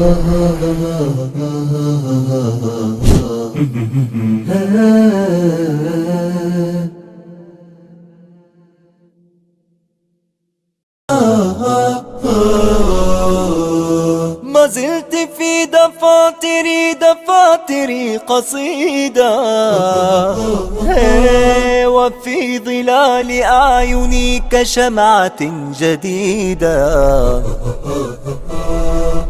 ما زلت في دفاتري قصيدة وفي ظلال أعيني كشمعة جديدة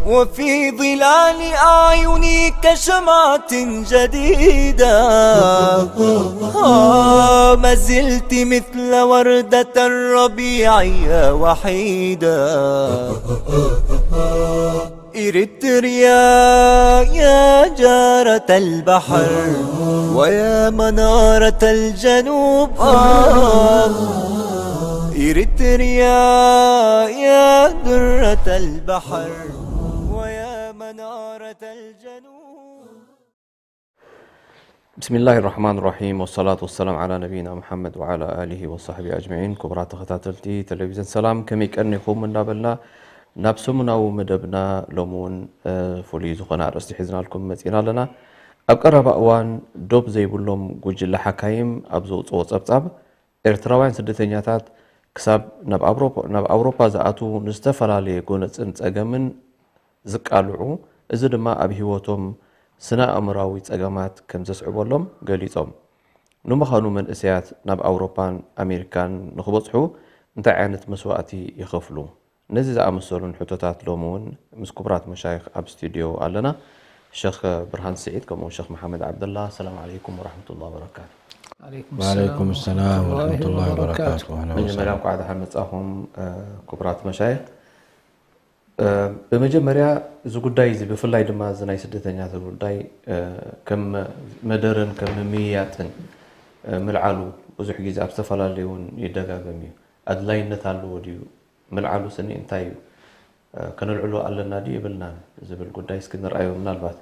وفي ظلال أعيني كشمعة جديدة ما زلت مثل وردة الربيع وحيدة إريتريا يا جارة البحر ويا منارة الجنوب إريتريا يا درة البحر ويا منارة الجنوب. بسم الله الرحمن الرحيم والصلاة والسلام على نبينا محمد وعلى آله وصحبه أجمعين. كبرات خطاتلتي تلفزيون سلام كمي كأنكم من نابلنا نابسمنا ومدبنا لومون فولي زخنا رستي حزنا لكم متينا لنا أبقرب أوان دوب زي بلوم جوجل حكايم أبزو صوت أبطاب إرتراوين سدتنياتات كسب نب أوروبا زاتو نستفلا لي جونت أنت أجمن زكالعو إذا ما أبيهوتهم سنا أمراوي أجمعات كم زسعب لهم قليتهم نمخانو من إسيات نب أوروبان أمريكان نخبصحو انت عانت مسواتي يخفلو نزيز أمسولون حتوتات لومون مسكبرات مشايخ أب ستوديو علنا الشيخ برهان سعيد كم الشيخ محمد عبد الله. السلام عليكم ورحمة الله وبركاته. وعليكم السلام ورحمة الله وبركاته. من جمالهم قاعد حمد أهم كبرات مشايخ بمجمريا زوجداي زي بفلاي دما زناي سدتنيا زوجداي كم مدرن كم مياتن ملعلو وزح جيز أبسفلا ليون يدقاقمي أدلاين نتالو وديو ملعلو سني انتايو كانوا العلو على النادي بلنا زي بالقداي سكن رأيو من البات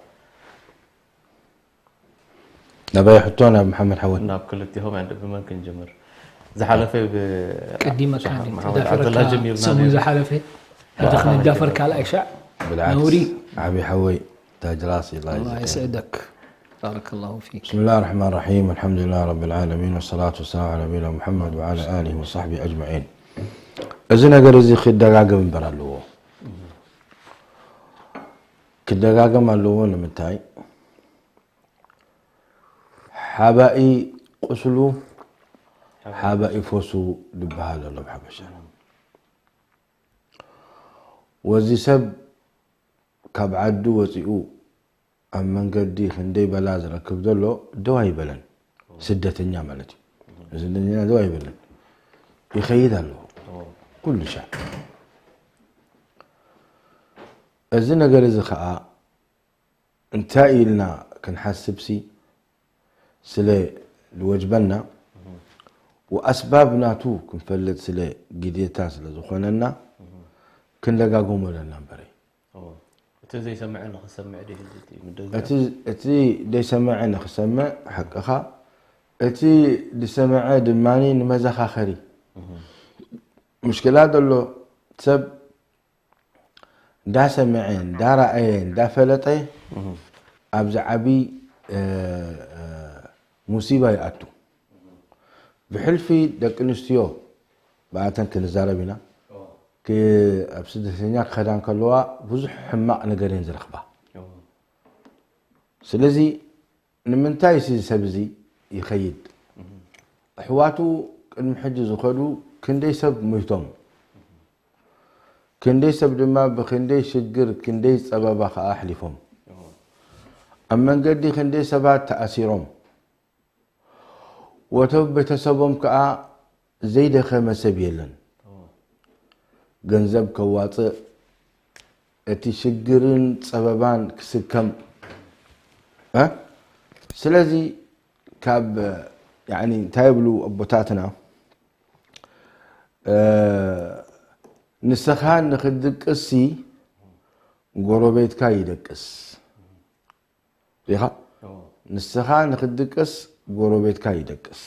نبي يحطونا محمد حوت ناب كل اتهم عند بممكن جمر زحلفه قديمة كان محمد عبد الله جميل سمو زحلفه دخل الدافر كالأشع بالعكس نوري عبي حوي تاج راسي الله يسعدك بارك الله فيك. بسم الله الرحمن الرحيم الحمد لله رب العالمين والصلاة والسلام على نبينا محمد وعلى آله وصحبه أجمعين. إذن أجرزي خدقاقم برالوه كدقاقم اللوه لمتاي حبائي قسلو حبائي فوسو لبهال الله بحبشا وزي سب كاب عدو وزيئو أمن قدي خندي بلاز ركب دلو دواي بلن سدة النعملتي سدة دواي بلن يخيد له كل شيء أزنا قرز خاء انتاي لنا كنحسب سي سلي لوجبنا وأسبابنا تو كنفلت سلي قديتاس لزخوننا كن لقاقوم لنا بري زي سمعنا خسمع دي اتي دي سمعنا خسمع حق اخا اتي دي سمع دماني نمزخ اخري مشكلات له تسب دا سمعين دا رأيين دا فلطي ابزعبي مصيبه ياتو بحلفي دق نستيو بعتن كنزاربنا كي أبسدتنيا خدان كلوا بزح حماق نقرين زرخبا سلزي نمنتاي سي سبزي يخيد حواتو المحجز خدو كندي سب ميتم كندي سب دما بخندي شجر كندي سبب احلفهم اما نقدي كندي سبات تاثيرهم وتب بتسبهم كا زيد خمس بيلن ገንዘብ ከዋጽ እቲ ሽግርን ጸበባን ክስከም ስለዚ ካብ يعني ታይብሉ አቦታትና ንስኻን ንኽድቅሲ ጎረቤትካ ይደቅስ ይኻ ንስኻን ንኽድቅስ ጎረቤትካ ይደቅስ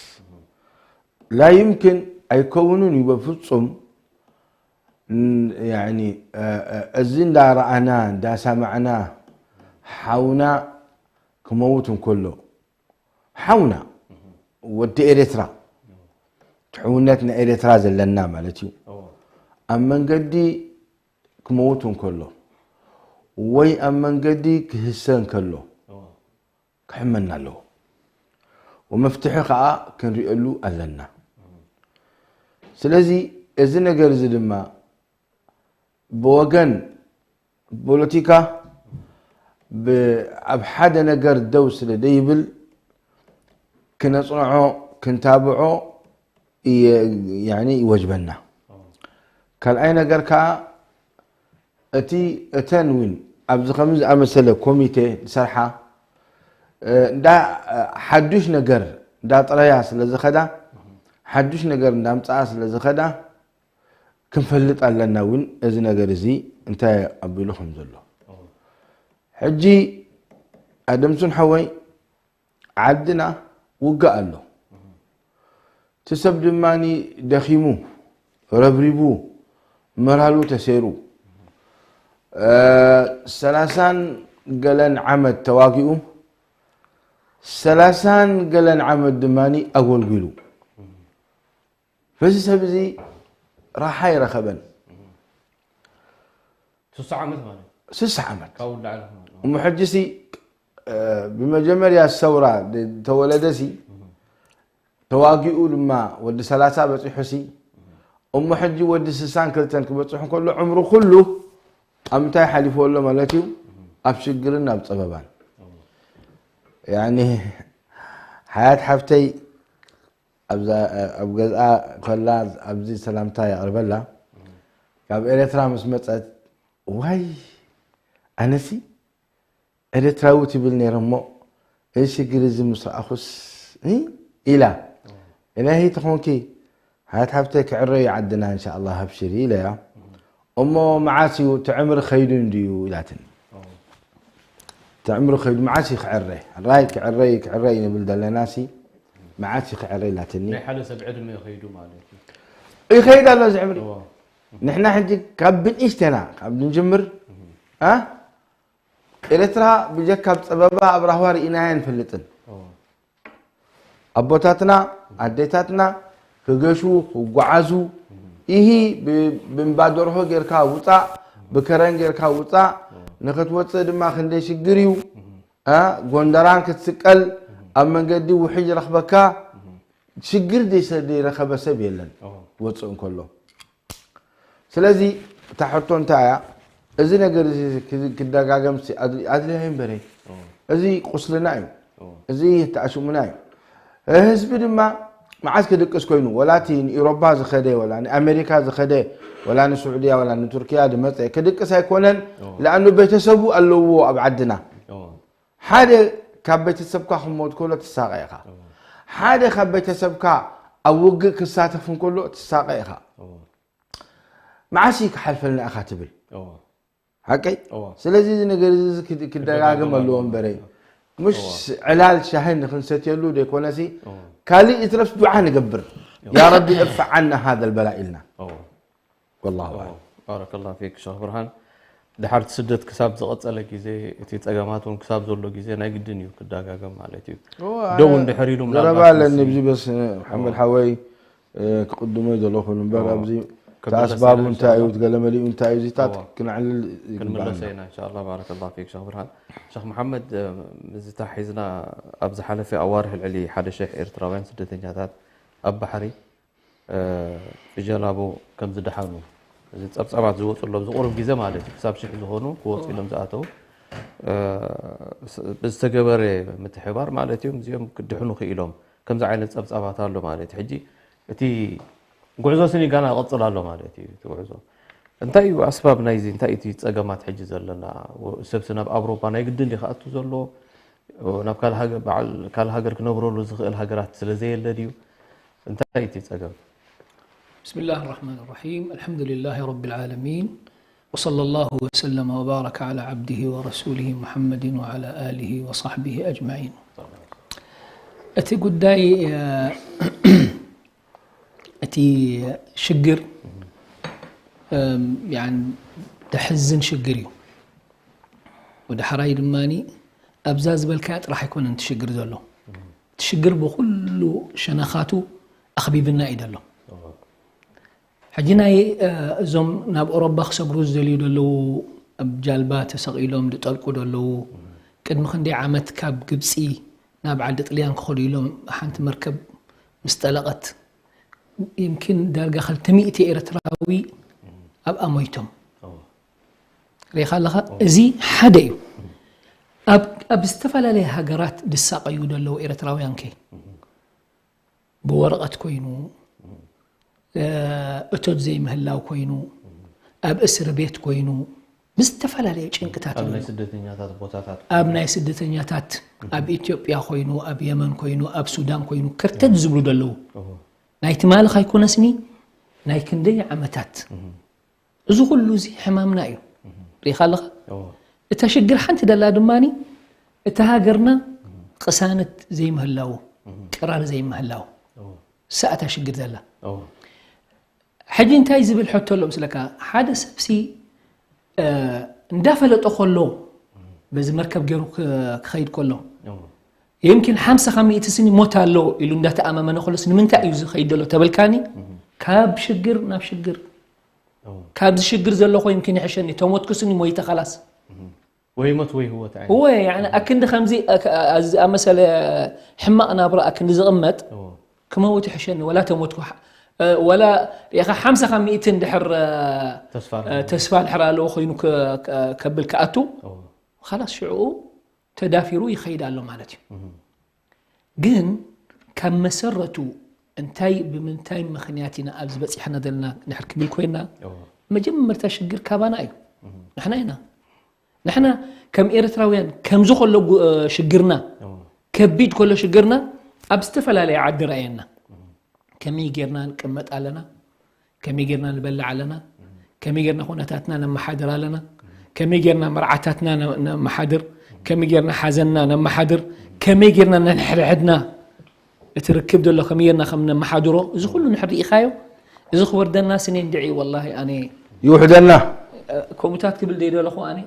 لا يمكن أيكونون بفصم يعني الزين دا رأنا دا سمعنا حاونا كموتهم كله حاونا ودي إريترا تحونتنا إريترا زلنا مالتي أما نقدي كموتهم كله وي أما نقدي كهسان كله كحملنا له ومفتحي خاء كان رئلو أذنا سلازي إذن قرز لما بوغن بوليتيكا بأبحاد نقر دوس لديبل كنا صنعو كنتابعو يعني يوجبنا كان أي نقر كا أتي أتنوين أبز خمس أمثلة كوميتي سرحة دا حدوش نقر دا طرياس لزخدا حدوش نقر دا متعاس لزخدا كنفلت على الناوين إذا نقر زي انت أبيلوهم زلو حجي أدمسون حوي عدنا وقع له تسبب ماني دخيمو ربربو مرالو تسيرو سلاسان قلن عمد تواقعو سلاسان قلن عمد دماني أول قلو فزي سبزي راحاي رخبا 6 عمد مالي 6 عمد كون على ومحجسي بمجمر يا الثورة تولدسي تواقعوا لما ود 3 بصحسي حجي ود 60 كلتن كبصحون كله عمره كله امتى حلف ولا مالتيو ابشقرنا بصببان يعني حياة حفتي ابغا كلا ابزي سلامتا يقربلا كاب إريترا مسمصت واي أنسي إريتراوي تبلني رمو إيش جريزي مسرأخس إلى هي تخونكي هاتحفتك عري عدنا إن شاء الله هبشري لا أمه معاسي وتعمر خيدون ديو لاتن تعمر خيد معاسي عري رايك عري نبل دلناسي معاسي عري لاتني حال 7 ما يخيدوا مالك يخيد الله زعمري نحن حجي كابن إيشتنا كابن نجمر إريترا بجكب سببا أبرهوار إناين فلتن أبوتاتنا عديتاتنا كجشو وقعزو إيه بمبادره غيركا وطا بكران غيركا وطا نخت وطا دما خندي شجريو غوندران كتسقل أمن قدي وحج رخبكا شجر دي رخب سب يلن وطن كله سلازي تحطون تايا إذا نقدر كدقاقم سي أدري هين بري إذا قصلنا يو إذا تعشمنا يو هزب دما معاك دقس كوينو ولا تين أوروبا زخدة ولا أمريكا زخدة ولا السعودية ولا تركيا دمت كدقس هيكونن لأنه بيتسبوا اللو أبعدنا هذا كبيت السبكة حمود كله تساقيها هذا كبيت السبكة أوجه كساتفون كله تساقيها معاشيك حلفلنا أخاتبل هكي سلازي نقدر كدقاقم اللون بري مش علال شاهين خنسات يلو ديك وناسي كالي يترفس دعاء نقبر يا ربي ارفع عنا هذا البلاء لنا والله أعلم بارك الله فيك شيخ برهان دحرت سدت كساب زقط على كيزي تي تقاماتون كساب زولو كيزي انا قدنيو كدقاقم مالتي دون دحريلو من ربا لنبزي بس محمد حوي كقدمي دلوخو نبر ابزي كأسباب انتاي وتقلم لي انتاي زيتات كنا على كنملسينا ان شاء الله بارك الله فيك شيخ برهان شيخ محمد مزتا حيزنا ابز حلفي اواره العلي حدا شيخ ايرتراوين سدتنياتات اب بحري بجلابو كم زدحانو زي صبصبات زوصلو زقرب غيزه مالتي حساب شيخ زهونو كوص لهم زاتو بستجبري متحبار مالتيهم زيهم كدحنو خيلهم كم زعينه صبصبات አሉ مالتي حجي اتي غعزو سني غانا قصلالو مالتي تغعزو انتي اسباب نايزي انتي تي صقمات حجي زلنا سبسنا باوروبا ناي قدن لي خاطو زلو ناب كال هاجر بعل كال هاجر كنبرولو زخيل هاجرات سلازي يلديو انتي تي صقم بسم الله الرحمن الرحيم الحمد لله رب العالمين وصلى الله وسلم وبارك على عبده ورسوله محمد وعلى آله وصحبه أجمعين أتي قداي أتي شجر يعني تحزن شجريو وده حراي دماني أبزاز بالكات راح يكون أنت شجر ذلو تشجر بكل شنخاته أخبيبنا إيدلو حجينا زم ناب أوروبا خسبروز دليل دلو بجالبات سقيلهم دتالكو دلو قد مخندي عامت كاب قبسي ناب عدت ليان خليلهم حنت مركب مستلقت يمكن درجة خلتميتي إرتراوي أبقى ميتم ريخا لها زي حدي أب استفل عليه هجرات دساق يود لو إرتراويان كي بورقة كوينو أتود زي مهلاو كوينو أب أسر بيت كوينو مستفل عليه شنكتات أبناء سدتنياتات أب إثيوبيا كوينو أب يمن كوينو أب سودان كوينو كرتد زبلو دلو نايت مال خايكون سني نايكندي عمتات زو كله زي حمامنا ايو ريخالخ تشجر حنت دلا دماني تهاجرنا قسانه زي مهلاو قرار زي مهلاو ساعه شجر دلا حجي انتاي زبل حتى له مسلكا حدا سبسي اندفلت اخلو بز مركب غيرو خيد كله يمكن 500 سنه موت له يلو اندات امامنا خلص من تا يز خيد له تبلكاني كاب شجر ناب شجر كاب شجر زلخو يمكن يحشني تموت كسني مويت خلاص ويموت وي هو تعالى هو يعني اكند خمزي مثلا حما انا برا اكند زغمت كموت يحشني ولا تموت ولا يا اخي 500 دحر تسفال حرالو خوينو كبل كاتو خلاص شعو تدافرو يخيد له معناته جن كم مسرته انتاي بمنتاي مخنياتنا ابز بصيحنا دلنا نحكي بالكوينا مجمر تشجر كابانا ايو نحنا كم إرتراويان كم زخلو شجرنا كبيد كله شجرنا ابستفل على عد راينا كم يجرنا نقمط علينا كم يجرنا نبلع علينا كم يجرنا خونتاتنا نمحادر علينا كم يجرنا مرعاتاتنا نمحادر كم يجرنا حزننا نمحادر كم يجرنا نحرحدنا تركب دول خميرنا خمنا محادرو إذا كله نحرق إخايو إذا خوردنا سنين دعي والله أنا يوحدنا كومتات قبل دي دول أخو أنا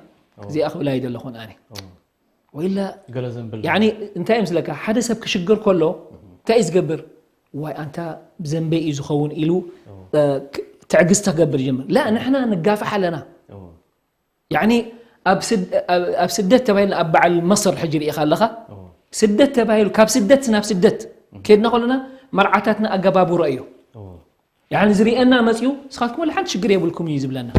زي أخو لا يدول أخو أنا وإلا يعني أنت أمس لك حدث بكشجر كله تأيز قبر وأنت بزنبي إذا خون إلو تعجز تقبر جمر لا نحن نقافح لنا يعني أبسدت تبين أبع المصر حجري إخالخة سدت تبايل كاب سدت سناب سدت كيدنا قلنا مرعاتاتنا أقبابو رأيو يعني زريئنا مسيو سخاتكم ولا حد شقر يبولكم يجيب لنا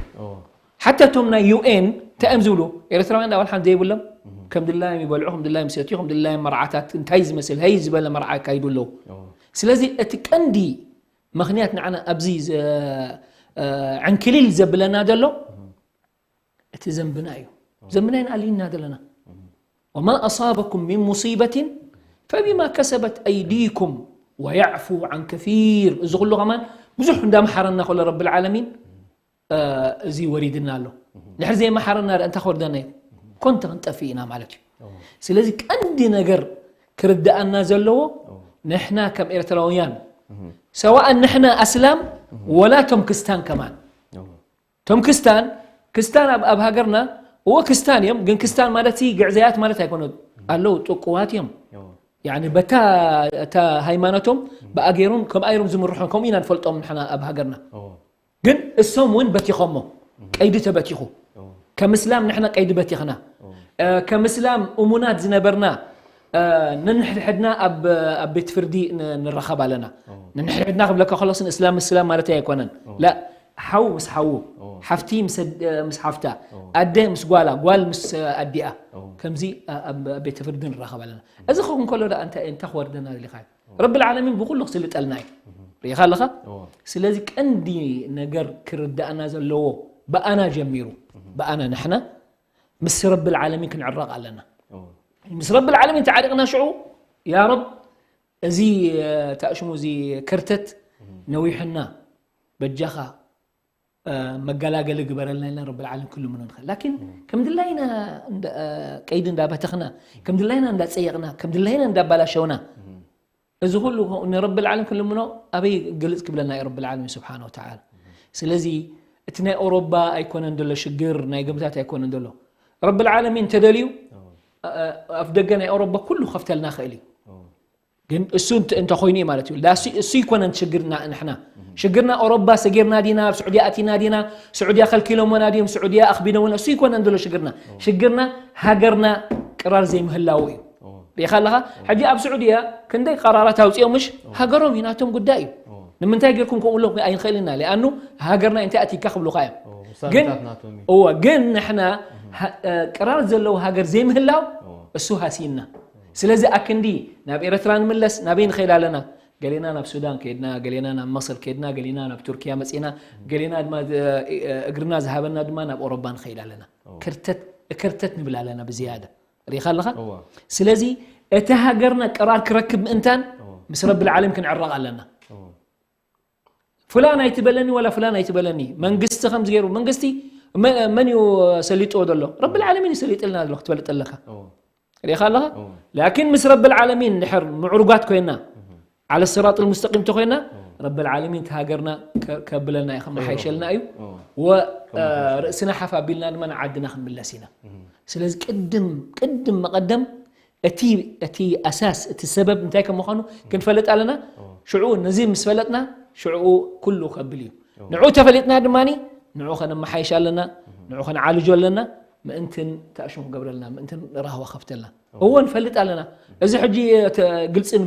حتى تومنا UN تأمزولو إرتراوين أول حد يقول لهم كم دلله يبلعهم دلله مسيتيهم دلله مرعاتات انتهيز مثل هيز بلا مرعا كايدو له سلازي اتكندي مغنياتنا عنا أبزيز عن كليل زبلنا دلو اتزنبنايو زنبناين قالين دلنا وما أصابكم من مصيبة فبما كسبت أيديكم ويعفو عن كثير زغلو غمان بزح دام حرنا قول رب العالمين زي وريدنا له نحن زي ما حرنا أنت خوردنا كنت أنت فينا مالتي سلازي عندي نجر كرد أن نزلوا نحنا كم إرتراويان سواء نحنا أسلام ولا تمكستان كمان تمكستان كستان أب هاجرنا هو كستان يوم جن كستان مالتي قعزيات مالتها يكونوا قالوا تقوات يوم يعني بتا تا هيمانتهم بأجيرون كم أيرم زمر روحهم كم إنا نفلتهم نحنا أبها قرنا جن السوم وين بتيخمه قيد تبتيخو كمسلام نحنا قيد بتيخنا كمسلام أمونات زنبرنا ننحل حدنا أب بتفردي نرخب علينا ننحل حدنا قبل لك خلاص الإسلام السلام مالتها يكونن لا حو مس حو حفتي مس حفتا أدي مس قال مس أديئة كم زي بيتفردن الرخب لنا إذا خوكم كله ده أنت خوردنا اللي خايف رب العالمين بقول لك سلت الناي ريخال لخا سلازك عندي نجر كرد أنا زلوا بأنا جميرو بأنا نحنا مس رب العالمين كن عرق علينا مس رب العالمين تعرقنا شعو يا رب زي تأشمو زي كرتت نويحنا بجخا مقالاقل قبر لنا رب العالمين كله من نخل لكن كم دلينا قيد دا بتخنا كم دلينا دا تسيقنا كم دلينا دا بلاشونا إذا قلوا إن رب العالمين كله منه أبي قلت قبلنا يا رب العالمين سبحانه وتعالى سلازي اتنا أوروبا أيكون عندله شجر ناي قمتات أيكون عندله رب العالمين تدليو أفدقنا أوروبا كله خفت لنا خيلي جن السنت أنت خويني مالتي لا سي يكون أنت شجرنا نحنا شجرنا أوروبا سجرنا دينا سعودية أتينا دينا سعودية خل كيلو مناديم سعودية أخبينا ولا سي يكون عندله شجرنا هاجرنا قرار زي مهلاوي بيخلها حاجة أب سعودية كندي قرارات أو مش هاجرهم هناتهم قداي لما تاجركم كون لهم أين خيلنا لأنه هاجرنا أنت أتي كخبلو قايم جن نحنا قرار زلوا هاجر زي مهلاو السوها سينا سلازي أكندي نبي إرتران ملس نبين خلالنا قالينا أنا بسودان كيدنا قالينا أنا بمصر كيدنا قالينا أنا بتركيا مسينا قالينا ما قرنا ذهبنا دمانا بأوروبا خلالنا كرتت نبلا لنا بزيادة ريخال لها سلازي اتهاجرنا قرار كركب انتان بس رب العالمين كن عرق لنا فلان يتبلني ولا فلان يتبلني منقست خمس غيره منقستي من يسليطو دلو رب العالمين يسليط لنا الوقت تبلط لك ريخال لها لكن مس رب العالمين نحر معروقات كوينا على الصراط المستقيم تخوينا رب العالمين تهاجرنا كبلنا يا خما حيشلنا ايو ورأسنا حفا بيلنا من عدنا خن باللسينا سلاز قدم مقدم اتي اساس السبب نتاعي كم مخانو كن فلت علينا شعو نزيم مسفلتنا شعو كله خبليو نعو تفلتنا دماني نعو خنا ما حيشلنا نعو خنا عالجوا لنا ما انتن تاشم قبل لنا ما انتن راهو خفت لنا هو نفلت علينا اذا حجي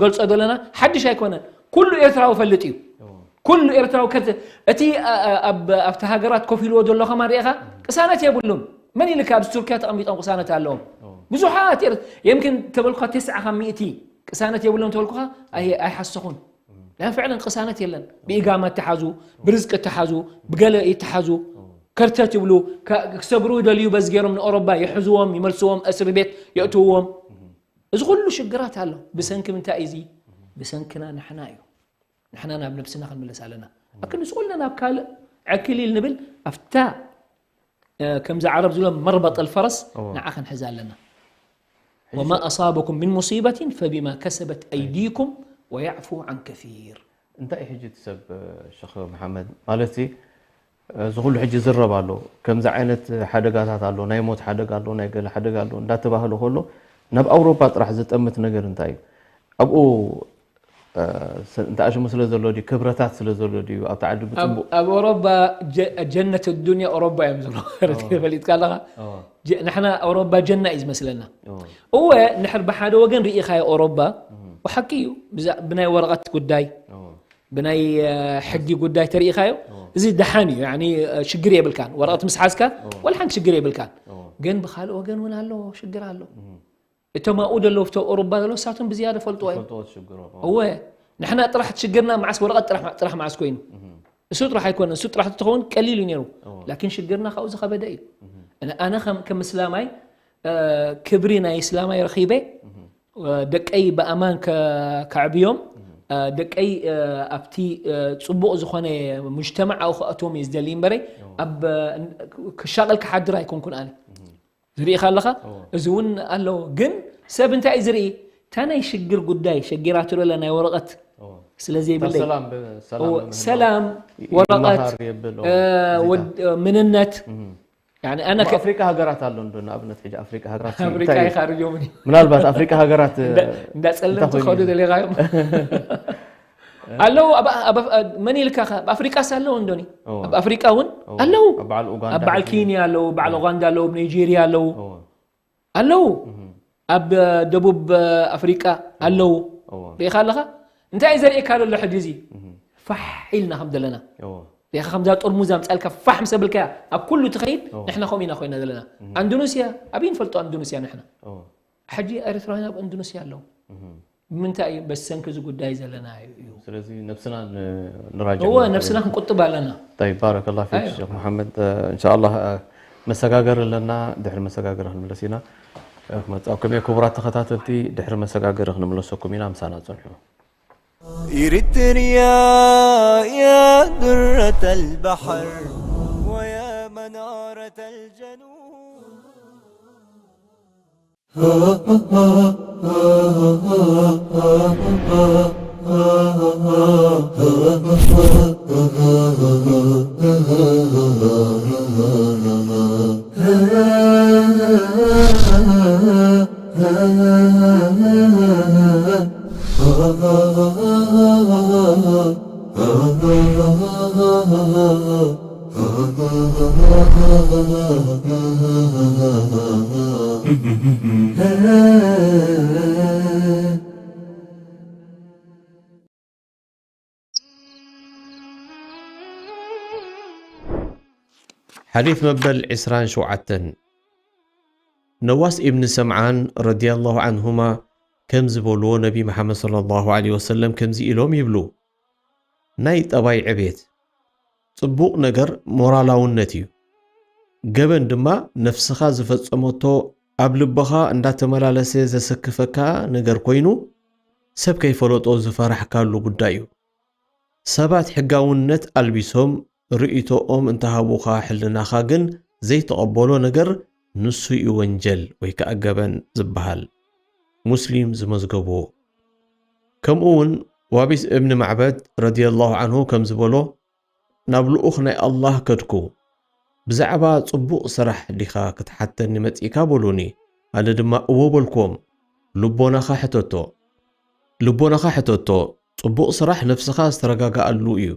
قلص ادولنا حدش هيكون كله ارتراو فلتيو كل إرتراو كت أتي أفتهاجرات كوفيل ودول خما ريخا قسانات يبولون من اللي كابس تركيا تقميط أو قسانات علوم بزحات يمكن تبلقها 900 قسانات يبولون تبلقها أي حسخون لأن فعلا قسانات يلن بإقامة تحازو برزق تحازو بقلق يتحازو كرتات يبلو كسبرو دليو بزجيرهم من أوروبا يحزوهم يملسوهم أسر بيت يأتوهم إذا كله شجرات هلا بسنك من تأيزي بسنكنا نحنايو نحن أنا بنفسنا خل ملس علينا لكن سؤالنا نبكال عكلي النبل أفتى كم ذا عرب زلم مربط الفرس نعخن حزال لنا وما أصابكم من مصيبة فبما كسبت أيديكم ويعفو عن كثير انت اي حجة تسب الشيخ محمد مالتي زغل حجة زرب له كم ذا عينت حدقات له نايموت حدقات له نايقل حدقات له لا تباهله كله نب أوروبا راح زتأمت نجر انتاي أبو انت اشو مثل زلودي كبرتات سل زلودي او تعدد بتبو اوروبا جنة الدنيا اوروبا يمزلو فليت قال نحن اوروبا جنة از مثلنا هو نحر بحاده وجن رئي خاي اوروبا وحكيو بناي ورقه قداي بناي حقي قداي تري خايو زي دحاني يعني شقري بالكان ورقه مسحاسكا ولا حن شقري بالكان جن بخال وجن وين له شقر له إتما أودلو في أوروبا لو ساعتهم بزيادة فلتوه هو نحن طرحت شجرنا مع ورقة طرح مع سكوين السوت راح يكون السوت راح تكون قليل ينيرو لكن شجرنا خوز خبدأي أنا كمسلامي كبرنا إسلامي رخيبة دك أي بأمان كعبيوم دك أي أبتي تصبوا زخانة مجتمع أو أتوم يزدلين بري أب كشغل كحد راح يكون أنا زري خلقه زون قال له جن سب انت زري تانا يشجر قداي شجرات له لنا ورقه سلازي بالله سلام ورقه من النت يعني انا افريقيا هاجرات الله عندنا ابنت حاجه افريقيا هاجرات افريقيا يخرجوا مني من البات افريقيا هاجرات دا سلمت خدوا اللي غايم قالوا مني لك بافريقيا سالو اندوني بافريقيا ون قالوا بعل كينيا لو بعل اوغندا لو بنيجيريا لو قالوا اب دبوب افريقيا قالوا بيخالها انت عايز ايه قالوا له حجزي فحلنا حمد لنا يا اخي خمسه طرموزه مسالك فحم سبلكا اب كله تخيل نحن خوينا خوينا لنا اندونيسيا ابين فلتوا اندونيسيا نحن حجي اريتريا باندونيسيا لو من تاي بس سنكز قداي زلنا سلازي نفسنا نراجع هو نفسنا نقطب لنا طيب بارك الله فيك شيخ محمد ان شاء الله مسغاغر لنا دحر مسغاغر نملسينا متاكم يا كبرات تخاتلتي دحر مسغاغر نملسكم ينا مسانا صنحو إريتريا يا درة البحر ويا منارة الجنوب حديث مبل عسران شوعتن نواس ابن سمعان رضي الله عنهما كم زبولو نبي محمد صلى الله عليه وسلم كم زي إلوم يبلو ناي طباي عبيت صبوق نجر مورالاونتيو جبن دما نفسخا زفصموتو أبلبخا اندا تملالسي زسكفكا نجر كوينو سب كيفلوطو زفرح كالو قدايو سبات حقاونت ألبسهم رئيتوهم انتهابوخا حلناخا جن زي تقبلو نجر نسوي وانجل ويكا أجبن زبهال مسلم زمزقبو كم اون وابيس ابن معبد رضي الله عنه كم زبولو نابلو اخنا الله كدكو بزعبا صبوق سرح لخا كتحتى نمتئكا بولوني هذا دما اوبولكم لبوناخا حتوتو صبوق سرح نفسخا استرقاقا اللو ايو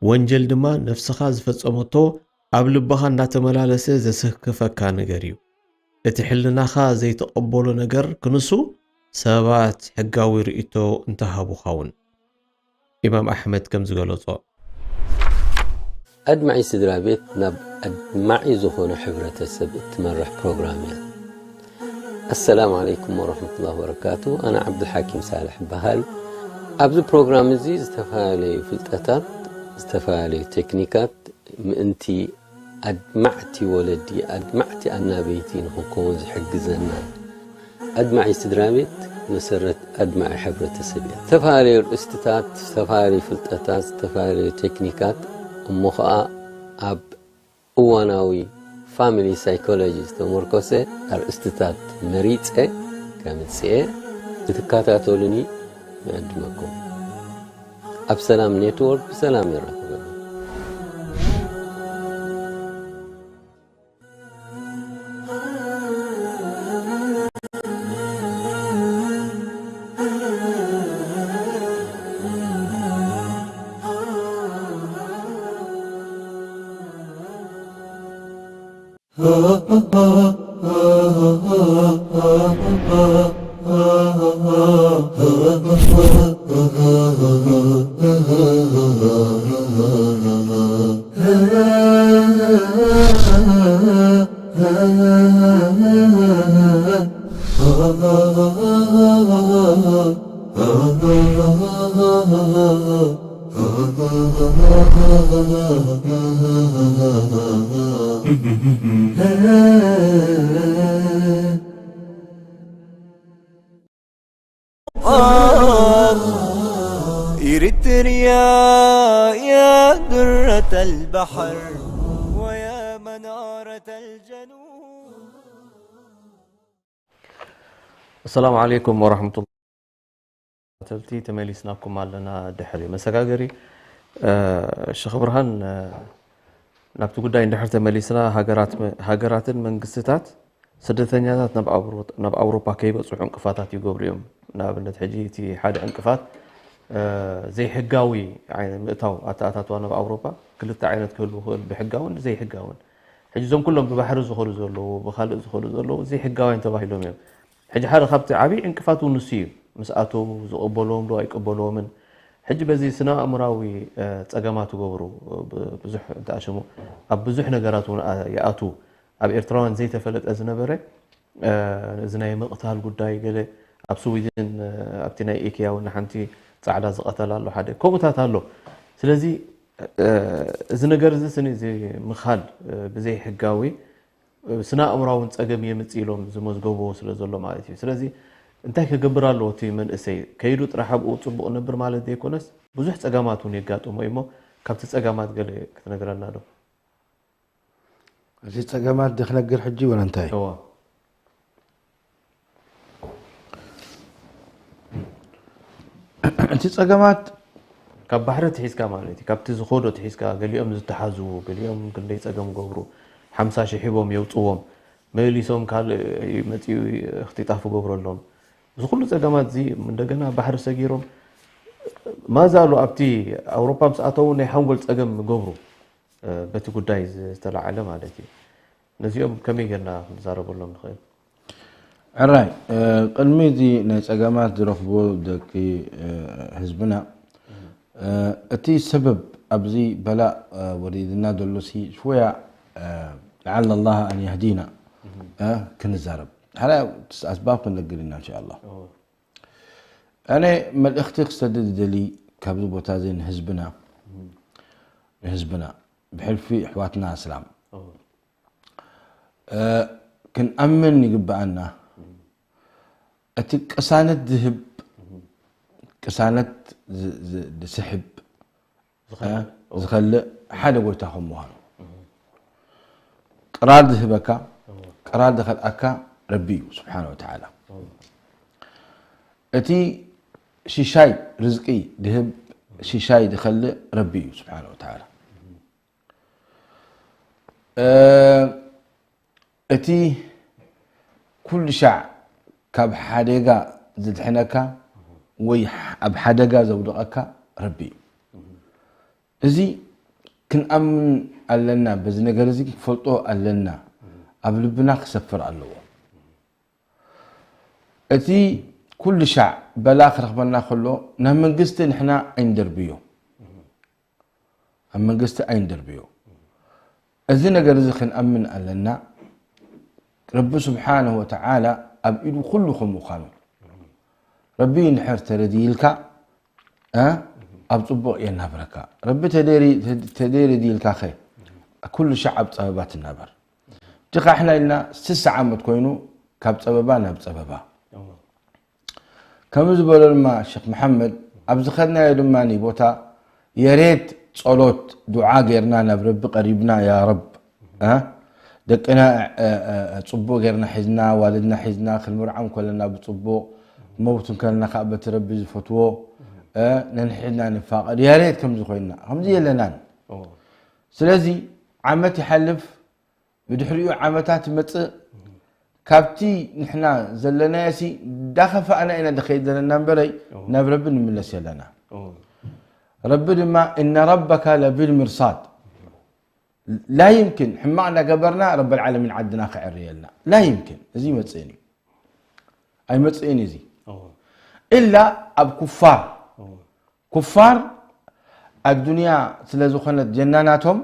وانجل دما نفسخا زفتصموتو اب لبخا ناتملالسه زسكفكا نغريو اتحلناخا زي تقبلو نجر كنسو سبات حقاوي رئيتو انتهابو خاون امام احمد كم زغلوصو أدمعي سدرا بيت نب أدمعي زخون حبرة السب تمرح بروغرامي. السلام عليكم ورحمة الله وبركاته. أنا عبد الحكيم صالح بهال. أبدو بروغرام زي استفالي فلتاتات استفالي تكنيكات انتي أدمعتي ولدي أدمعتي أنا بيتي نخوكوز حق زنا أدمعي سدرا بيت مسرت أدمعي حبرة السبيع استفالي الاستتات استفالي فلتاتات استفالي تكنيكات مخا أب أواناوي فاميلي سايكولوجيست ومركوسة أرستات مريضة كامتسية تتكاتاتولني مقدمكم أب سلام نيتورك بسلام يراكم إريتريا يا درة البحر ويا منارة الجنوب. السلام عليكم ورحمة الله. تلتي تميليسناكم علنا دحري مساقاقري الشيخ برهان نابتو قداي اندحر تميليسنا هاقرات من قصتات سدتنياتات ناب أوروبا كيبصو عنقفاتات يقبريهم ناب النتحجيتي حاد عنقفات زي حقاوي يعني مئتاو أتاتاتوا ناب أوروبا كلتا عينت كله بحقاون زي حقاون حجزهم كلهم ببحر زخول زولو بخالق زخول زولو زي حقاوي انتباهي لهم يوم حج حال خبط عبي انكفاتو نسيو مسأتو زقبلوهم لو يقبلوهم من حج بزي سنا أمراوي تقاماتو قبرو بزح تأشمو أب بزح نقراتو يأتو أب إرتران زي تفلت أزنبري زناي مقتال قداي قلي أب سويدين أبتناي إيكيا ونحنتي تعالى زقتال الله حدا كومتات هالو سلازي زنقر زي سني زي مخال بزي حقاوي سنا أمراون تقام يمتيلهم زموز قبو سلازولو مالتي سلازي انتهي كقبر الله تي من اسي كيدو ترحب وطبق نبر مالت ديكونس بزح تقاماتون يقاتو ميمو كابت تقامات قالي كتنقرنا له زي تقامات دخل نقر حجي ولا انتهي هو انت تقامات ካብ ባሕሪ ትሒዝካ ማለት እዩ ካብቲ ዝኸዶ ትሒዝካ ገሊኦም ዝተሓዝቡ ገሊኦም ክንደይ ፀገም ገብሩ 50,000 ሒቦም የውፅዎም መሊሶም ካልእ መፂኡ እኽትጣፍ ገብረሎም እዚ ኩሉ ፀገማት እዚ እንደገና ባሕሪ ሰጊሮም ማዛሉ ኣብቲ ኣውሮፓ ምስኣተው ናይ ሓንጎል ፀገም ገብሩ በቲ ጉዳይ ዝተላዓለ ማለት እዩ ነዚኦም ከመይ ጌርና ክንዛረበሎም ንኽእል ዕራይ ቅድሚ እዚ ናይ ፀገማት ዝረኽቦ ደቂ ህዝብና እቲ ሰበብ ኣብዚ በላእ ወሪድና ደሎሲ شوية لعل الله أن يهدينا كنزارب هلا أسباب كنقلنا إن شاء الله أنا ما الأختي سدد دلي كابدو بوتازين حزبنا بحلفي حواتنا اسلام كن امن يقبعنا اتي قسانه ذهب قسانه سحب زخلق حدا قويتاهم وهان قرار ذهبك قرار دخل اكا ربي سبحانه وتعالى اتي شيشاي رزقي ذهب شيشاي دخل ربي سبحانه وتعالى اتي كل شع كاب حدقة زدحنك وي اب حدقة زودقك ربي ازي كن امن لنا بز نجر زي فلطو لنا ابلبنا خسفر الله اتي كل شع بلاخ رخبنا خلو نمنقست نحنا عين دربيو منقست عين دربيو ازي نجر زي خن امن لنا رب سبحانه وتعالى أبئدو كلكم مخانو ربي نحر ترديلك أبطبق ينهبرك ربي تديري ديلك خير كل شعب صبابات النبر تقع احنا لنا 6 عام تكونوا كاب صبابا ناب صبابا كم زبل ما الشيخ محمد أبزخدنا يدماني بوتا يريت صلوت دعاء غيرنا نبرب قريبنا يا رب دقنا صبو غيرنا حزنا والدنا حزنا خل مرعم كلنا بصبو موت كلنا خابت ربي فتوو ننحنا نفاق يا ريت كم زخينا هم زي لنا سلازي عمتي حلف بدحريو عمتات مص كابتي نحنا زلنا ياسي دخف انا انا دخيل لنا نبري نبرب نملس لنا ربنا ما ان ربك لبالمرصاد لا يمكن حمعنا قبرنا رب العالمين عدنا خير لنا لا يمكن زي ما تصيني اي ما تصيني زي الا اب كفار الدنيا سلازو خنت جناناتهم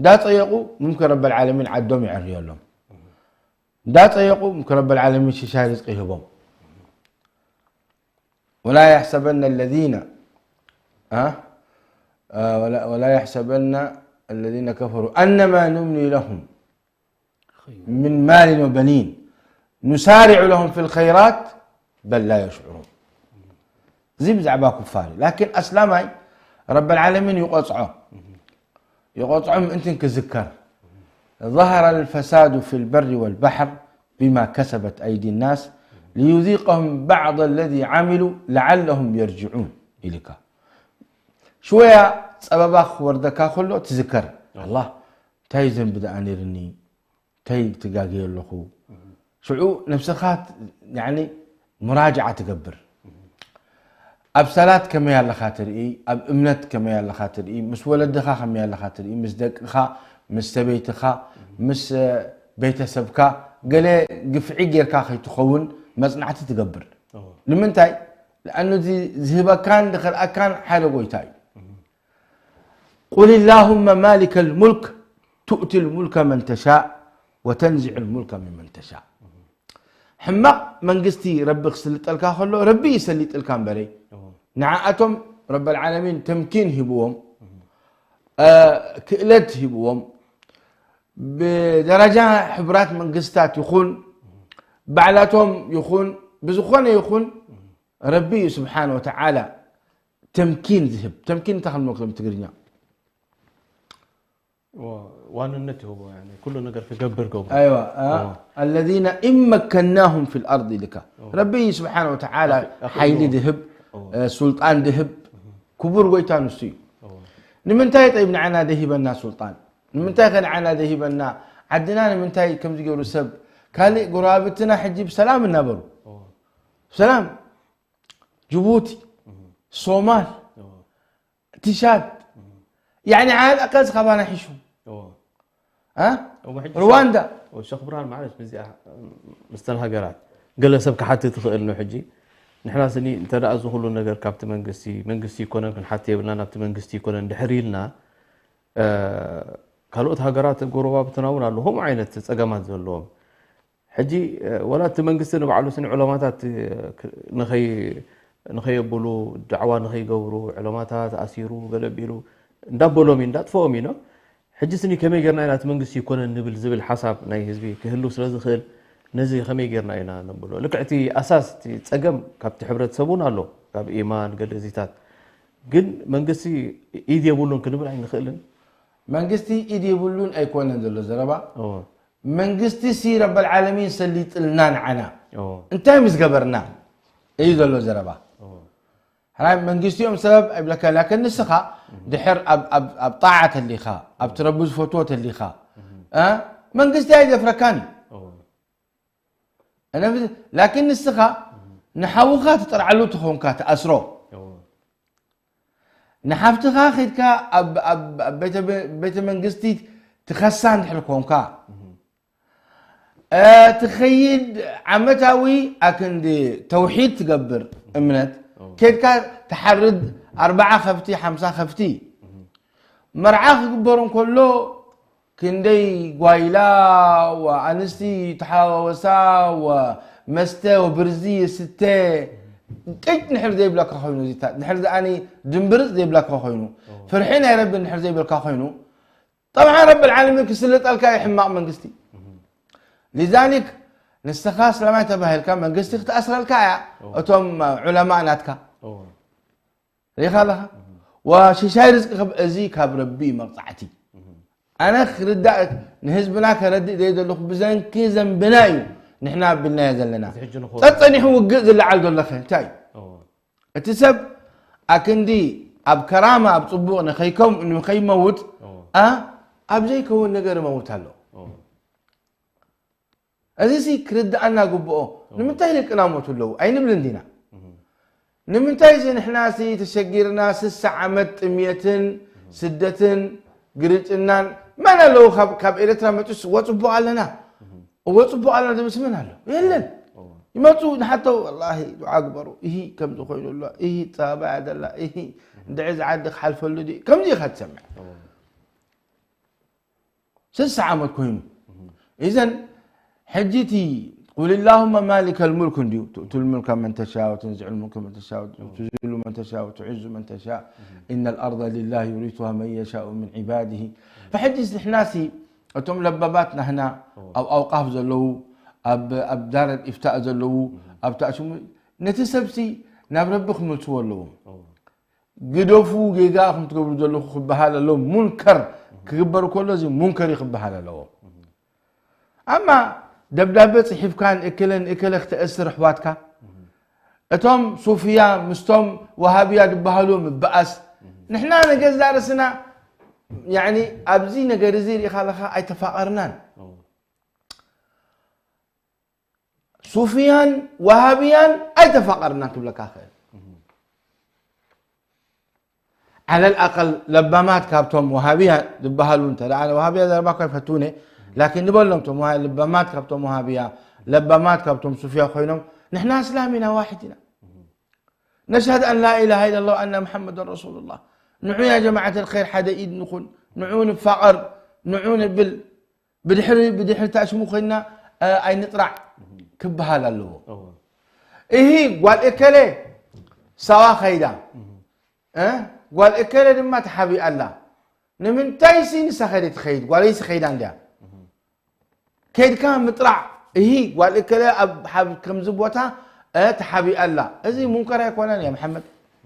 دا طيقوا ممكن رب العالمين عدهم يعري لهم دا طيقوا ممكن رب العالمين شي رزق يهبهم ولا يحسبن الذين ولا يحسبن الذين كفروا أنما نملي لهم من مال وبنين نسارع لهم في الخيرات بل لا يشعرون زي بزعبا كفاري لكن أسلامي رب العالمين يقطعهم أنت كذكر ظهر الفساد في البر والبحر بما كسبت أيدي الناس ليذيقهم بعض الذي عملوا لعلهم يرجعون إليك شوية سبباخ وردكا خلو تذكر الله تاي زين بدا انيرني تاي تقاقي لخو شعو نفسخات يعني مراجعة تقبر اب صلاة كما يالا خاطر اب امنت كما يالا خاطر مس ولدخا كما يالا خاطر مس دقخا مس سبيتخا مس بيتسبكا قال قفعي غيركا خي تخون مصنعتي تقبر لمنتاي لانه ذهب كان دخل اكان حاله قويتاي قل اللهم مالك الملك تؤتي الملك من تشاء وتنزع الملك ممن تشاء حمق من قستي ربي خسلت الكا خلو ربي يسليت الكام بري نعاتهم رب العالمين تمكين هبوهم كئلت هبوهم بدرجة حبرات من قستات يخون بعلاتهم يخون بزخون يخون ربي سبحانه وتعالى تمكين ذهب تمكين تخل مكتب تقرينا واننته هو يعني كل نقر في قبر قبر ايوه الذين ان مكناهم في الارض لك ربي سبحانه وتعالى حيل ذهب سلطان ذهب كبر قويتان السي نمنتاي طيب نعنا ذهبنا سلطان نمنتاي كان عنا ذهبنا عدنا نمنتاي كم زيقولوا سب كالي قرابتنا حجي بسلام النبرو سلام جيبوتي الصومال تشاد يعني على الأقل خبانا حشو رواندا والشيخ برهان معلش بزي مستنها قرات قال له سبك حتى تخيل انه حجي نحن سني انت رأزو كله نجر كابت منقسي كونن كن حتى يبلنا نبت منقسي كونن دحريلنا كالوت هاجرات الجروبا بتناولنا له هم عينة تسقمات زلهم حجي ولا تمنقسي نبعلو سن علماتات نخي يبولو دعوة نخي يقورو علماتات أسيرو قلبيلو ندبولو من دات فومينو حجي سني كمي قرنا إنا تمنقسي كونن نبل زبل حساب ناي هزبي كهلو سلازي خيل نزي خمي قرنا إنا نبولو لكعتي أساس تسقم كابت حبرت سبونا له كاب إيمان قد زيتات قل منقسي إيدي يبولون كنبل عين خيلن منقستي إيدي يبولون أي كونن دلو زربا منقستي سي رب العالمين سليت لنا عنا انتهي مسقبرنا اي دلو زربا هاي منقستي يوم سبب لك لكن نسخة دحر اب طاعة اللي خا اب تربز فوتوت اللي خا منقستي هاي دفركاني انا لكن السخة نحوخا تطرعلو تخون كات اسرو نحفتخا خيدكا اب بيت منقستي تخسان تحلكون كا تخيل عمتاوي اكن دي توحيد تقبر امنت كيف كان تحرد 4 خفتي 5 خفتي مرعاخ يقبرون كله كندي قوايلا وانستي تحاوسا ومستا وبرزي ستة كيف نحر زي بلاك خوينو زيتات نحر اني دمبرز زي بلاك خوينو فرحين يا رب نحر زي بلاك خوينو طبعا رب العالمين كسلت الكاي حماق منقستي لذلك نستخاص لما يتبه الكام من قصتك تأسر الكايا أتوم علماء ناتكا ليه خالها وشي رزق أزي كاب ربي مرطعتي أنا خرد نهز بناك رد ديد اللي بزن كيزن بنايو نحنا بالنايا زلنا تطني هو الجزء اللي عالدو الله خير تاي اتسب أكندي أب كرامة أب صبوغ نخيكم إنه خي موت أب زي كون نقر موت هلو أزيسي كرد أنا قبؤه نمنتهي لك ناموت له أين بلندينا نمنتهي زين إحنا سي تشجيرنا ساعة ميتين سدتين قريتنا ما أنا لو كاب إلتنا متوس وصبوا علينا وصبوا علينا ده بس من هلا يلن يمتوا حتى والله دعاء كبروا إيه كم تقول الله إيه تابع الله إيه دعز عندك حلف الذي كم دي خد سمع ساعة ما تكون إذن حجتي قل اللهم مالك الملك تؤتي الملك من تشاء وتنزع الملك من تشاء وتذل من تشاء وتعز من تشاء إن الأرض لله يورثها من يشاء من عباده فحجز الحناسي أتم لباباتنا هنا أو أوقاف زلو أب دار الإفتاء زلو أب تأشم نتسبسي نبربخ ملتو له قدوفو جيجاهم تقبلوا زلو خبها له منكر كبروا كل زي منكر يخبها له أما دبدابة صحيف كان إكل اختأسر حواتك أتوم صوفيا مستوم وهابيا دبهالو مبأس نحنا نجز دارسنا يعني أبزينا جرزير يخالخا أي تفاقرنان صوفيان وهابيان أي تفاقرنان قبلك آخر على الأقل لبامات كابتوم وهابيا دبهالو انت أنا وهابيا ذا ما كيف فتوني لكن نقول لهم توم هاي لبامات كابتوم وهابيا لبامات كابتوم صوفيا خوينهم نحن اسلامنا واحدنا نشهد ان لا اله الا الله وان محمد رسول الله نعون يا جماعه الخير حدا ايد نكون نعون بفقر نعون بدحر تاشمخنا اي نطرع كبها له ايه قال اكله سوا خيدا قال اكله ما تحبي الله نمن تايسين سخرت خيد قال ليس خيدان ده كيد كان مطرع هي قال لك لا حب كم زبوتها تحبي الله ازي منكر يكون يا محمد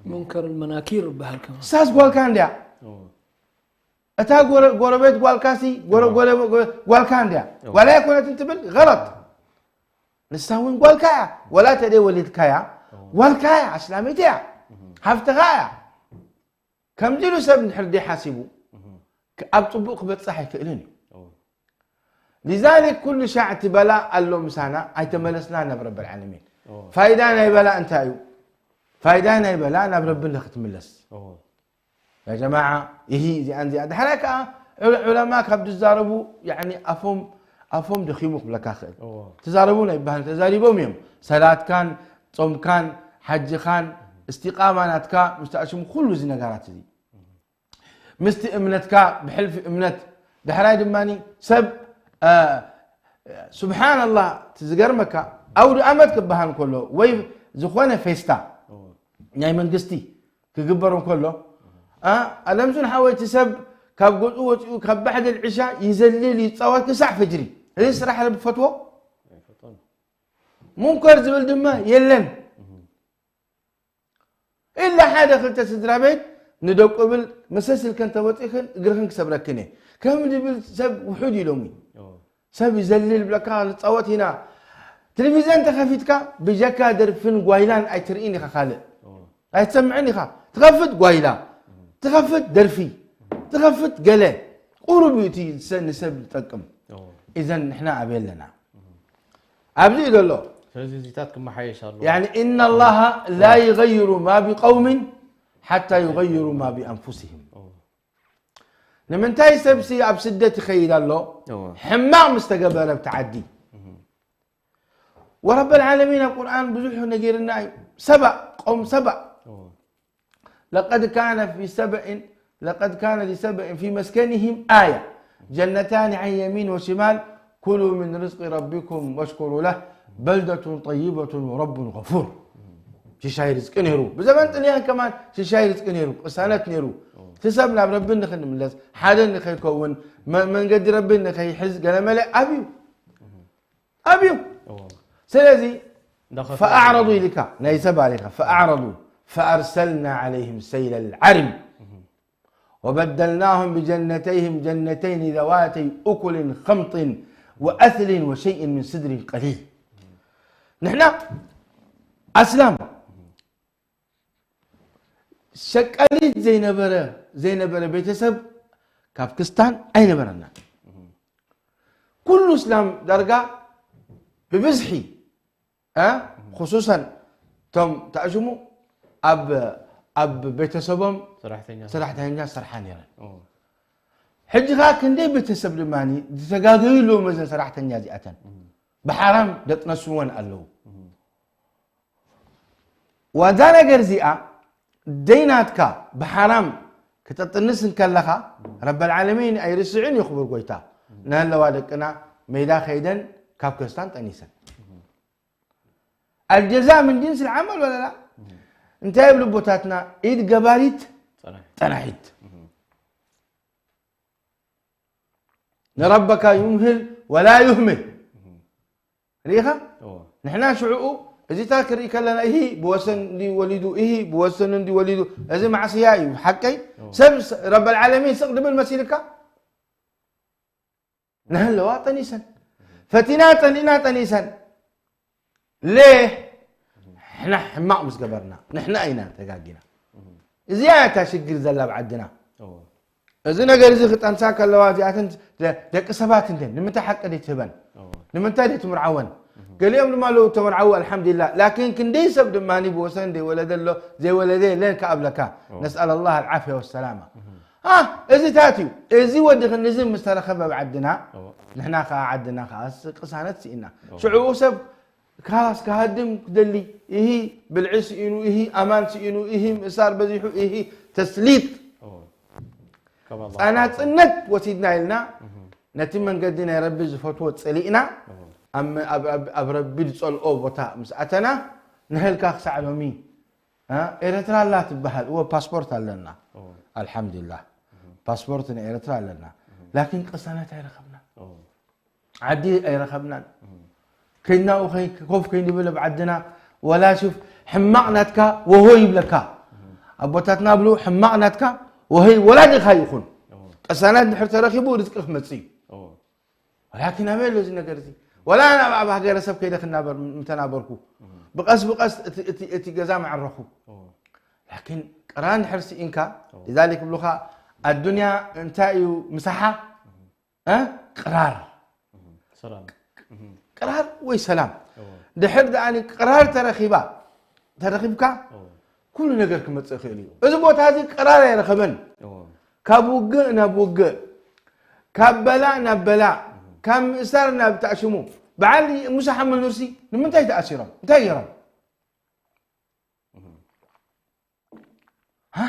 منكر المناكير بهالكم ساس قال كان ده اتا غوربيت قال كاسي قال كان ده ولا يكون تنتبل غلط نساوين قال كايا ولا تدي ولد كايا قال كايا اسلاميتيا حفتغايا كم جلو سب نحر دي حاسبو أبطبوق بتصحي كإلني لذلك كل شاعة بلاء قال له مسانا أي تملسنا نبرب العالمين فايدانا يبلاء انتايو فايدانا يبلاء نبرب الله ختملس يا جماعة يهي زي عندي عند حركة علماء كبد الزاربو يعني أفهم دخيمك بلا كاخل تزاربونا يبهن تزاربهم يوم صلاة كان صوم كان حج كان استقامة كا مستأشم كل زي نجارات دي مست امنتك بحلف امنت دحراي دماني سب سبحان الله تزقر مكا او امد كبهان كله وي زخونه فيستا ناي منغستي كغبرون كله الامزون حاولت سب كاب قطو كاب بعد العشاء يزلل يتصوت كساع فجري ليش راح بفتوى منكر زبل دمه يلن الا حدا خلت سدرا بيت ندوق قبل مسلسل كان توطيخن غيرخن كسبركني كم دبل سب وحود يلومي سب يزلل بلكا تصوت هنا تلفزيون تخفتك بجكا درفن غويلان اي تريني خاله اي تسمعني خا تخفت غويلا تخفت درفي تخفت قله قربيتي سن سب تقم اذا نحنا ابين لنا ابدي له زيتاتكم ما حيش الله يعني ان الله لا يغير ما بقوم حتى يغيروا ما بانفسهم لمن تاي سبسي اب سدت خيل الله حماق مستقبل بتعدي ورب العالمين القران بزح نجيرنا سبع قوم سبع لقد كان لسبع في مسكنهم آية جنتان عن يمين وشمال كلوا من رزق ربكم واشكروا له بلدة طيبة ورب غفور شاي رزق نيرو بزمان تنيا كمان شاي رزق نيرو قسانات نيرو تسبنا بربنا خن ملس حدا نخي كون من قد ربنا خي حز قال ملأ أبيو سلازي فأعرضوا لك نيسب عليك فأعرضوا فأرسلنا عليهم سيل العرم وبدلناهم بجنتيهم جنتين ذواتي أكل خمط وأثل وشيء من سدر قليل نحن أسلام شكاليت زينبرة بيتسب كافكستان أين برنا كل إسلام درجة ببزحي خصوصا تم تعجموا أب بيتسبهم صراحة سرحان يرى حج غاك ندي بيتسب لماني تجاقي له مثلا صراحة زيئة بحرام دتنسون الله وذانا جرزئة ديناتك بحرام كتتنس كلها رب العالمين أي رسعين يخبر قويتا نهلا وادكنا ميدا خيدن كافكستان تنيسا الجزاء من جنس العمل ولا لا انت يبلو بوتاتنا ايد قباريت تنحيت ربك يمهل ولا يهمل ريخا نحنا شعوء إذا تاكر يكلنا إيه بوسن دي وليدو إيه بوسن دي وليدو لازم عصيائي حكي سبس رب العالمين سقدم المسيركا نهل واطنيسا فتناتا تنيسا ليه احنا حماق مسقبرنا نحنا اينا تقاقينا زيادة شقر زلاب عدنا إذا نقر زي خط أنساك اللوازياتن دك سبات انتين لما تحق دي تبن لما تادي تمرعون قال يوم لما لو تمرعوا الحمد لله لكن كندي سبد ماني بوسن دي ولد له زي ولدين لين كأبلك نسأل الله العافية والسلامة إذا تاتيو إذا ودخ النزل مسترخبة بعدنا نحنا عدنا خاص قصانات سئنا شعوب سب خلاص كهدم دلي إيه بالعس إنه إيه أمان إنه إيه مسار بزيحو إيه تسليط أنا تنت وسيدنا لنا نتمن قدنا يا ربي زفتوة تسلينا أما أبربي تصل أو بتاع مسأتنا نهلك أخسع لومي إيرترا لا تبهل هو باسبورت لنا الحمد لله باسبورتنا إيرترا لنا لكن قصانات رخبنا عدي رخبنا كنا أخي خوف كيني بلا بعدنا ولا شوف حمقناتك وهو يبلك أبوتاتنا بلو حمقناتك وهي ولادي خايخون قصانات نحرت رخيبو رزق خمسي ولكن أميل لو زينا قرزي ولا أنا أبغى غير سب كيدا خنا متنابركو بقص اتي جزاء مع الرخو لكن قران حرسي إنكا لذلك بلوخا الدنيا انتايو مساحة قرار سلام قرار وي سلام دحر داني قرار ترخيبك كل نجر كما تسخيلي إذا بوت هذه قرار يرخبن كابوج نبوج كبلا نبلا كم إسرنا بتعشمو بعلي موسى حمل نرسي لما انتهي تأثيرا انتهي يرام ها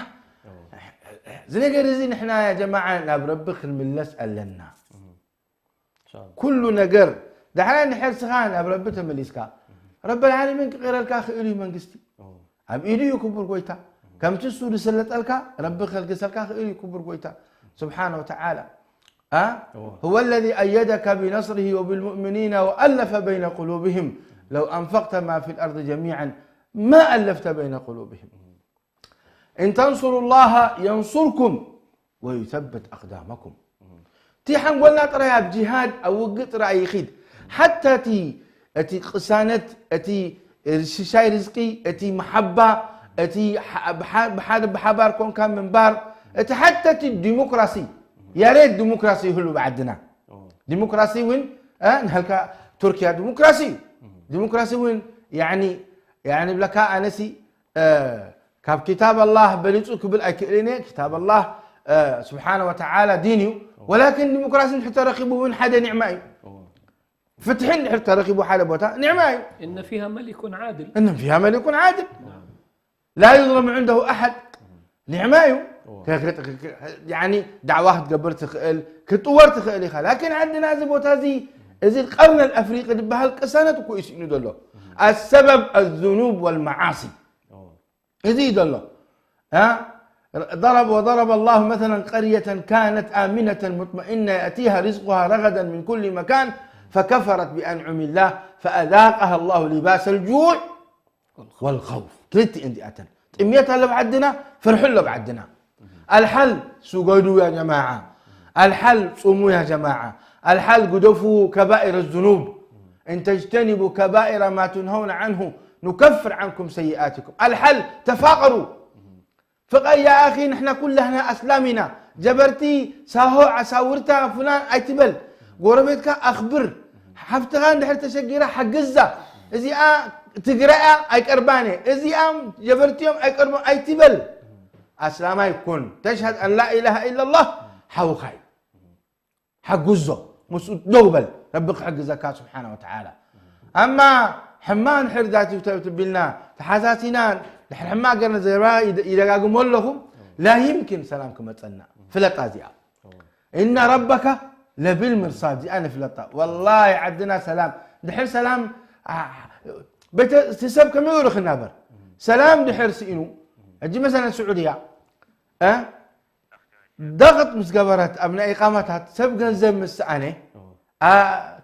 زي قرزي نحنا يا جماعة نبربخ الملس لنا كل نجر دحنا نحر سخان نبربته مليسكا رب العالمين غير الكاخ إلي منقستي أب إلي يكبر قويتا كم تسود سلت الكا رب خلق سلكاخ إلي يكبر قويتا سبحانه وتعالى هو الذي أيدك بنصره وبالمؤمنين وألف بين قلوبهم لو أنفقت ما في الأرض جميعا ما ألفت بين قلوبهم إن تنصروا الله ينصركم ويثبت أقدامكم تي حنقولنا ترى بجهاد أو قط رأي خيد حتى أتي قسانة أتي شاي رزقي أتي محبة أتي بحبار كون كان من بار أتي حتى الديمقراطي يا ريت ديمقراطي هلو بعدنا ديمقراطي وين هلكا تركيا ديمقراطي وين يعني بلكا انسي كاب كتاب الله بليصو كبل اكليني كتاب الله سبحانه وتعالى ديني ولكن ديمقراطي حتى رقيبه وين حدا نعماي فتحين حتى رقيبه حدا بوتا نعماي إن فيها ملك عادل لا يظلم عنده احد نعمايو يعني دعوة تقبر تخيل كتور تخيل لكن عندنا زبوت هذه القرن الافريقي بهالقسانه كويس انه دلو السبب الذنوب والمعاصي يزيد الله وضرب الله مثلا قرية كانت آمنة مطمئنة يأتيها رزقها رغدا من كل مكان فكفرت بأنعم الله فأذاقها الله لباس الجوع والخوف ثلاث انديات تميتها اللي بعدنا فرحوا اللي بعدنا الحل سجدوا يا جماعة الحل صوموا يا جماعة الحل قدفوا كبائر الذنوب إن تجتنبوا كبائر ما تنهون عنه نكفر عنكم سيئاتكم الحل تفاقروا فقال يا أخي نحن كلنا أسلامنا جبرتي ساهو عساورتا فلان أيتبل قربتك أخبر حفتغان دحر تشجيرا حقزة إذي تقرأ أي كرباني إذي جبرتيهم أي كربان أيتبل أسلاما يكون تشهد أن لا إله إلا الله حوخاي حقزة مسؤول دوبل ربك حق زكاة سبحانه وتعالى أما حمان حرداتي وتبلنا تحاساتنا نحن حما قرنا زي ما إذا قاموا لهم لا يمكن سلامكم أتسنى فلتا زي إن ربك لبالمرصاد زي أنا فلتا والله عدنا سلام دحر سلام تسب كم يورخ النابر سلام دحر سئنو أجي مثلا السعودية ضغط مسقبرات أبناء إقامتها سبقا زي مسعاني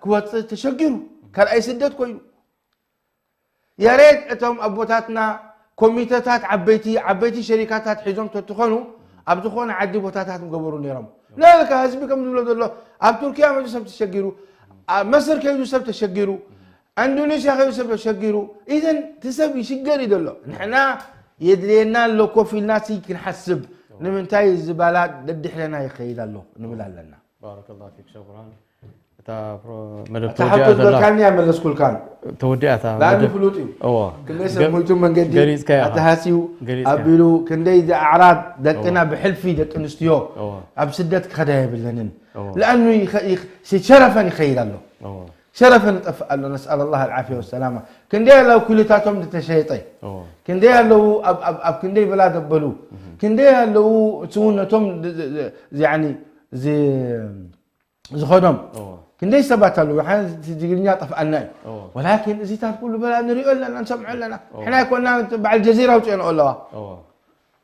كوات تشجروا كان أي سدد كويلو يا ريت أتهم أبوتاتنا كوميتات عبيتي شركات حزم تتخونوا أبتخون عدي بوتاتات مقبرون يرم لا لك هزبكم دولة أب تركيا ما يسبب تشجروا مصر كيف يسبب تشجروا اندونيسيا كيف يسبب تشجروا إذن تسبب يشجر دولة نحنا يدرينا لو كوفي الناس يمكن حسب نمنتاي الزبالات ددح لنا يخيل الله نملا لنا بارك الله فيك شكرا تحطت بالكان يعمل سكول كان توديعتها لا نفلوتي كنيس مويتم من قدي اتهاسيو ابيلو كندي اعراض دقنا بحلفي دق انستيو اب سدت خدايا بلنن لانه شرفا يخيل الله شرفا نتفعل له نسال الله العافيه والسلامه كندي لو كلتاتهم تشيطي كندي لو اب كندي بلا دبلو كندي لو سونتهم يعني زي زخدم كندي سبات له حين تجينا طفقنا ولكن زيتات كله بلا نريق لنا نسمع لنا احنا كنا تبع الجزيره وجينا نقول له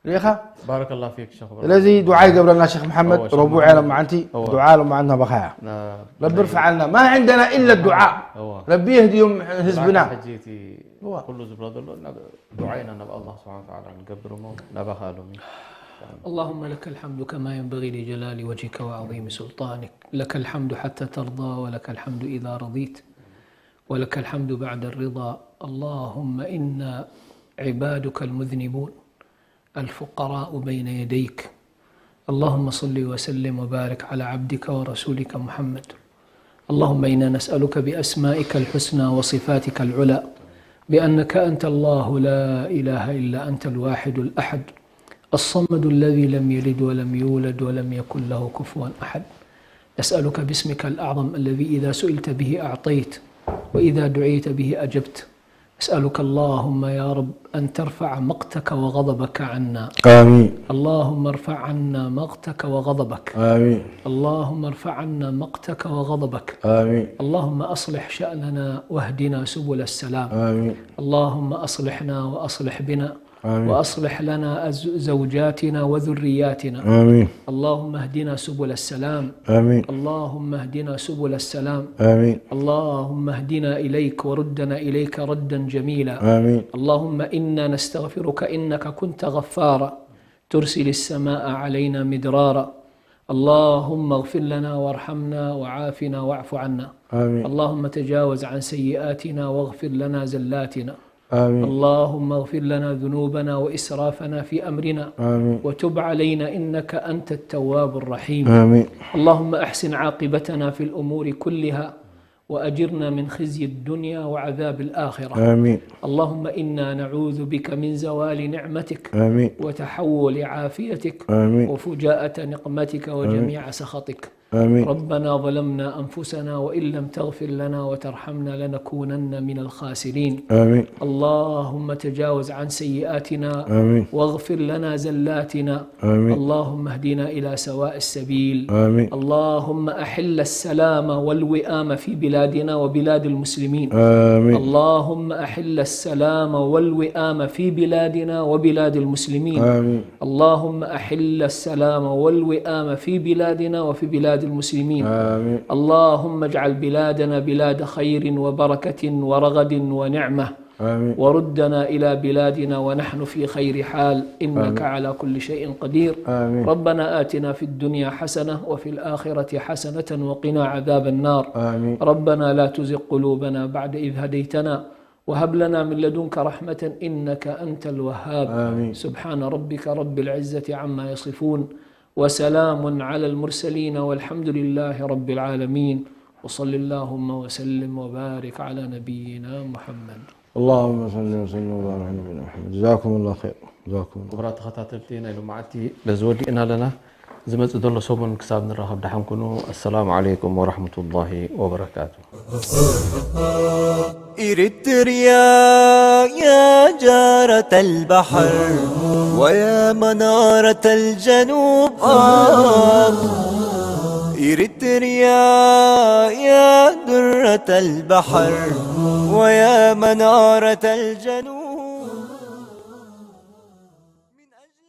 ريخه بارك الله فيك شيخ الذي دعاء قبلنا شيخ محمد ربوعي لما انت دعاء لما عندنا بخايا رب ارفع لنا ما عندنا الا الدعاء ربي يهديهم حزبنا حجيتي كل زبراد دعينا نبأ الله سبحانه وتعالى نقبرهم نبخالهم اللهم لك الحمد كما ينبغي لجلال وجهك وعظيم سلطانك لك الحمد حتى ترضى ولك الحمد إذا رضيت ولك الحمد بعد الرضا اللهم إنا عبادك المذنبون الفقراء بين يديك. اللهم صل وسلم وبارك على عبدك ورسولك محمد. اللهم إنا نسألك بأسمائك الحسنى وصفاتك العلى بأنك أنت الله لا إله إلا أنت الواحد الأحد الصمد الذي لم يلد ولم يولد ولم يكن له كفوا أحد. نسألك باسمك الأعظم الذي إذا سئلت به أعطيت وإذا دعيت به أجبت. أسألك اللهم يا رب أن ترفع مقتك وغضبك عنا. آمين. اللهم ارفع عنا مقتك وغضبك. آمين. اللهم ارفع عنا مقتك وغضبك. آمين. اللهم أصلح شأننا واهدنا سبل السلام. آمين. اللهم أصلحنا وأصلح بنا. آمين. وأصلح لنا زوجاتنا وذرياتنا. آمين. اللهم اهدنا سبل السلام. آمين. اللهم اهدنا سبل السلام. آمين. اللهم اهدنا إليك وردنا إليك ردا جميلا. آمين. اللهم إنا نستغفرك إنك كنت غفارا ترسل السماء علينا مدرارا. اللهم اغفر لنا وارحمنا وعافنا واعف عنا. آمين. اللهم تجاوز عن سيئاتنا واغفر لنا زلاتنا. آمين. اللهم اغفر لنا ذنوبنا وإسرافنا في أمرنا. آمين. وتب علينا إنك أنت التواب الرحيم. آمين. اللهم أحسن عاقبتنا في الأمور كلها وأجرنا من خزي الدنيا وعذاب الآخرة. آمين. اللهم إنا نعوذ بك من زوال نعمتك آمين. وتحول عافيتك آمين. وفجاءة نقمتك وجميع سخطك. آمين. ربنا ظلمنا أنفسنا وإن لم تغفر لنا وترحمنا لنكونن من الخاسرين. آمين. اللهم تجاوز عن سيئاتنا آمين. واغفر لنا زلاتنا. آمين. اللهم اهدنا إلى سواء السبيل. آمين. اللهم أحل السلام والوئام في بلادنا وبلاد المسلمين. آمين. اللهم أحل السلام والوئام في بلادنا وبلاد المسلمين. آمين. اللهم أحل السلام والوئام في بلادنا وفي بلاد المسلمين. آمين. اللهم اجعل بلادنا بلاد خير وبركة ورغد ونعمة. آمين. وردنا إلى بلادنا ونحن في خير حال إنك على كل شيء قدير. آمين. ربنا آتنا في الدنيا حسنة وفي الآخرة حسنة وقنا عذاب النار. آمين. ربنا لا تزغ قلوبنا بعد إذ هديتنا وهب لنا من لدنك رحمة إنك أنت الوهاب. آمين. سبحان ربك رب العزة عما يصفون وسلام على المرسلين والحمد لله رب العالمين. وصل اللهم وسلم وبارك على نبينا محمد. اللهم صل وسلم وبارك على نبينا محمد. جزاكم الله خير. جزاكم الله. ክቡራት ተኸታተልቲና ኢሉ መዓልቲ ለዝወዲእና ኣለና ዝመፅእ ዘሎ ሰሙን ክሳብ ንራኸብ ድሓን ኩኑ አሰላሙ ዓለይኩም ወረሕመቱላሂ ወበረካቱ። إريتريا يا جارة البحر ويا منارة الجنوب إريتريا يا درة البحر ويا منارة الجنوب. من أجل